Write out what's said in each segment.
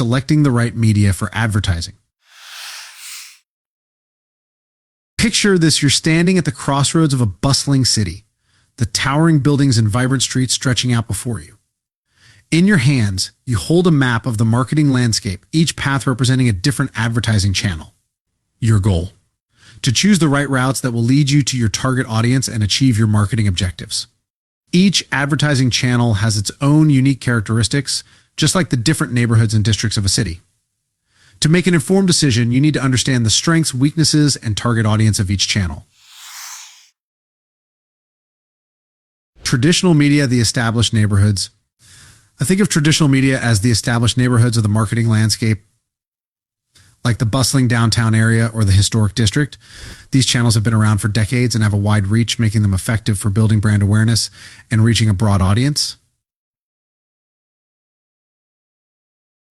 selecting the right media for advertising. Picture this: you're standing at the crossroads of a bustling city, the towering buildings and vibrant streets stretching out before you. In your hands, you hold a map of the marketing landscape, each path representing a different advertising channel. Your goal: to choose the right routes that will lead you to your target audience and achieve your marketing objectives. Each advertising channel has its own unique characteristics, just like the different neighborhoods and districts of a city. To make an informed decision, you need to understand the strengths, weaknesses, and target audience of each channel. Traditional media, the established neighborhoods. I think of traditional media as the established neighborhoods of the marketing landscape, like the bustling downtown area or the historic district. These channels have been around for decades and have a wide reach, making them effective for building brand awareness and reaching a broad audience.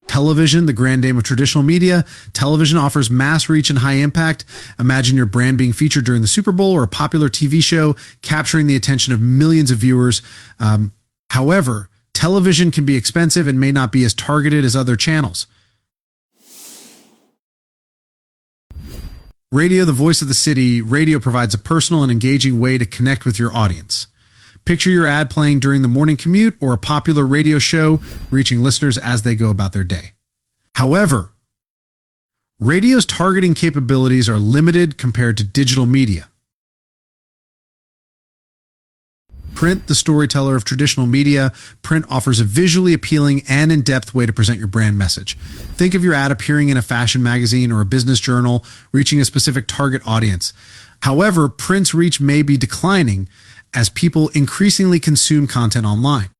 Television, the grand dame of traditional media. Television offers mass reach and high impact. Imagine your brand being featured during the Super Bowl or a popular TV show, capturing the attention of millions of viewers. However, television can be expensive and may not be as targeted as other channels. Radio, the voice of the city. Radio provides a personal and engaging way to connect with your audience. Picture your ad playing during the morning commute or a popular radio show, reaching listeners as they go about their day. However, radio's targeting capabilities are limited compared to digital media. Print, the storyteller of traditional media. Print offers a visually appealing and in-depth way to present your brand message. Think of your ad appearing in a fashion magazine or a business journal, reaching a specific target audience. However, print's reach may be declining as people increasingly consume content online.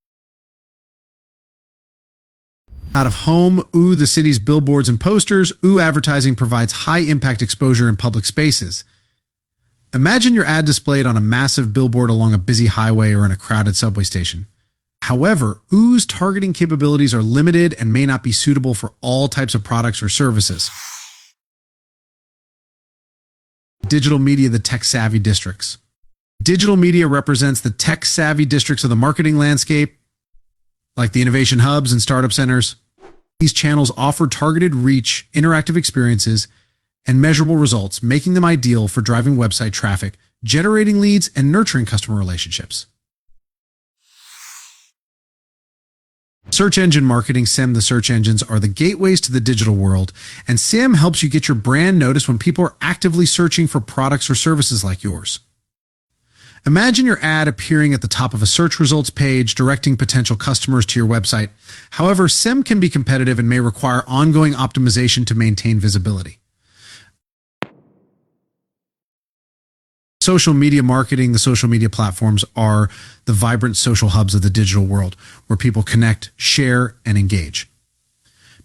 Out of home, the city's billboards and posters. Advertising provides high-impact exposure in public spaces. Imagine your ad displayed on a massive billboard along a busy highway or in a crowded subway station. However, targeting capabilities are limited and may not be suitable for all types of products or services. Digital media, the tech-savvy districts. Digital media represents the tech-savvy districts of the marketing landscape, like the innovation hubs and startup centers. These channels offer targeted reach, interactive experiences, and measurable results, making them ideal for driving website traffic, generating leads, and nurturing customer relationships. Search engine marketing, SEM. The search engines are the gateways to the digital world, and SEM helps you get your brand noticed when people are actively searching for products or services like yours. Imagine your ad appearing at the top of a search results page, directing potential customers to your website. However, SEM can be competitive and may require ongoing optimization to maintain visibility. Social media marketing, the social media platforms are the vibrant social hubs of the digital world where people connect, share, and engage.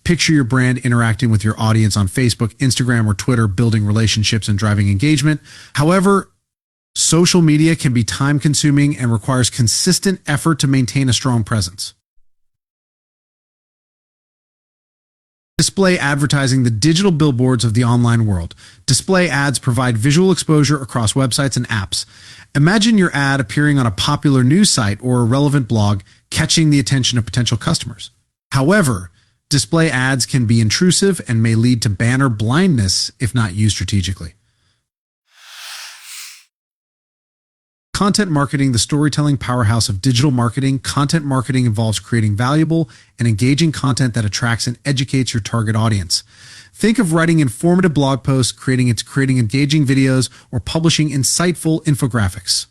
Picture your brand interacting with your audience on Facebook, Instagram, or Twitter, building relationships and driving engagement. However, social media can be time-consuming and requires consistent effort to maintain a strong presence. Display advertising, the digital billboards of the online world. Display ads provide visual exposure across websites and apps. Imagine your ad appearing on a popular news site or a relevant blog, catching the attention of potential customers. However, display ads can be intrusive and may lead to banner blindness if not used strategically. Content marketing, the storytelling powerhouse of digital marketing. Content marketing involves creating valuable and engaging content that attracts and educates your target audience. Think of writing informative blog posts, creating engaging videos, or publishing insightful infographics.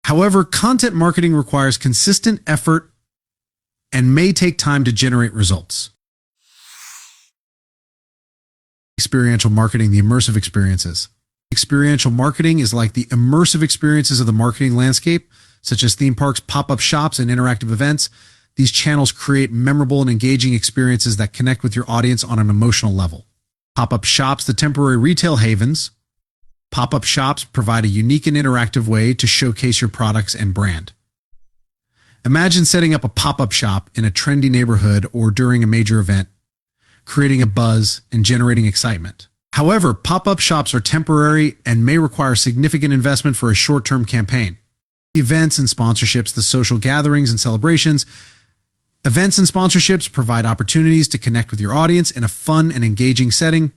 However, content marketing requires consistent effort and may take time to generate results. Experiential marketing, the immersive experiences. Experiential marketing is like the immersive experiences of the marketing landscape, such as theme parks, pop-up shops, and interactive events. These channels create memorable and engaging experiences that connect with your audience on an emotional level. Pop-up shops, the temporary retail havens. Pop-up shops provide a unique and interactive way to showcase your products and brand. Imagine setting up a pop-up shop in a trendy neighborhood or during a major event, creating a buzz and generating excitement. However, pop-up shops are temporary and may require significant investment for a short-term campaign. Events and sponsorships, the social gatherings and celebrations, Events and sponsorships provide opportunities to connect with your audience in a fun and engaging setting.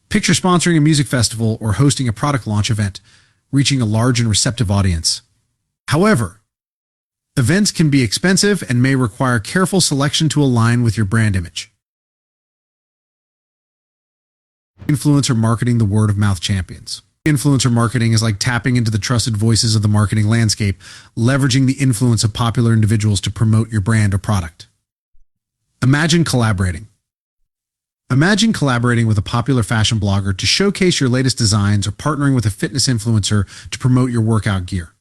Picture sponsoring a music festival or hosting a product launch event, reaching a large and receptive audience. However, events can be expensive and may require careful selection to align with your brand image. Influencer marketing, the word of mouth champions. Influencer marketing is like tapping into the trusted voices of the marketing landscape, leveraging the influence of popular individuals to promote your brand or product. Imagine collaborating. Imagine collaborating with a popular fashion blogger to showcase your latest designs or partnering with a fitness influencer to promote your workout gear.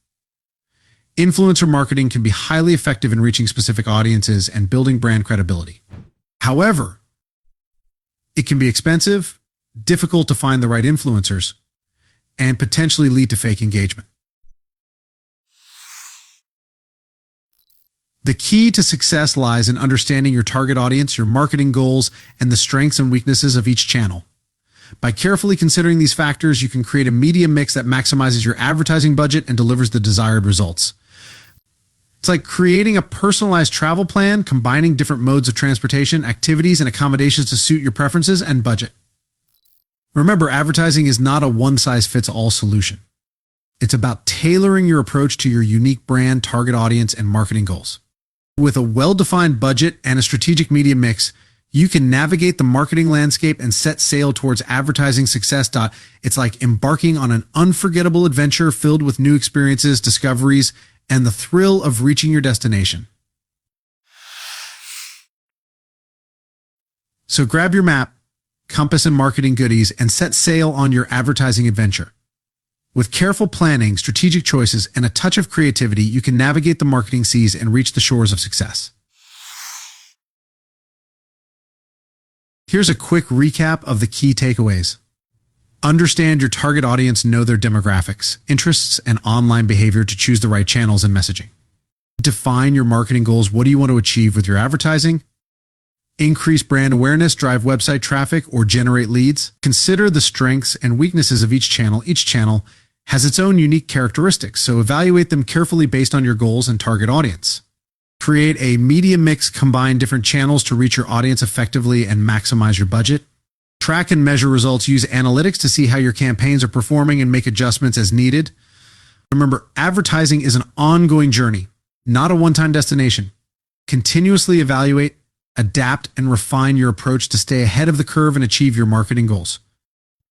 Influencer marketing can be highly effective in reaching specific audiences and building brand credibility. However, it can be expensive, difficult to find the right influencers, and potentially lead to fake engagement. The key to success lies in understanding your target audience, your marketing goals, and the strengths and weaknesses of each channel. By carefully considering these factors, you can create a media mix that maximizes your advertising budget and delivers the desired results. It's like creating a personalized travel plan, combining different modes of transportation, activities, and accommodations to suit your preferences and budget. Remember, advertising is not a one-size-fits-all solution. It's about tailoring your approach to your unique brand, target audience, and marketing goals. With a well-defined budget and a strategic media mix, you can navigate the marketing landscape and set sail towards advertising success. It's like embarking on an unforgettable adventure filled with new experiences, discoveries, and the thrill of reaching your destination. So grab your map, compass, and marketing goodies and set sail on your advertising adventure. With careful planning, strategic choices, and a touch of creativity, you can navigate the marketing seas and reach the shores of success. Here's a quick recap of the key takeaways. Understand your target audience, know their demographics, interests, and online behavior to choose the right channels and messaging. Define your marketing goals. What do you want to achieve with your advertising? Increase brand awareness, drive website traffic, or generate leads. Consider the strengths and weaknesses of each channel. Each channel has its own unique characteristics, so evaluate them carefully based on your goals and target audience. Create a media mix, combine different channels to reach your audience effectively and maximize your budget. Track and measure results. Use analytics to see how your campaigns are performing and make adjustments as needed. Remember, advertising is an ongoing journey, not a one-time destination. Continuously evaluate, adapt, and refine your approach to stay ahead of the curve and achieve your marketing goals.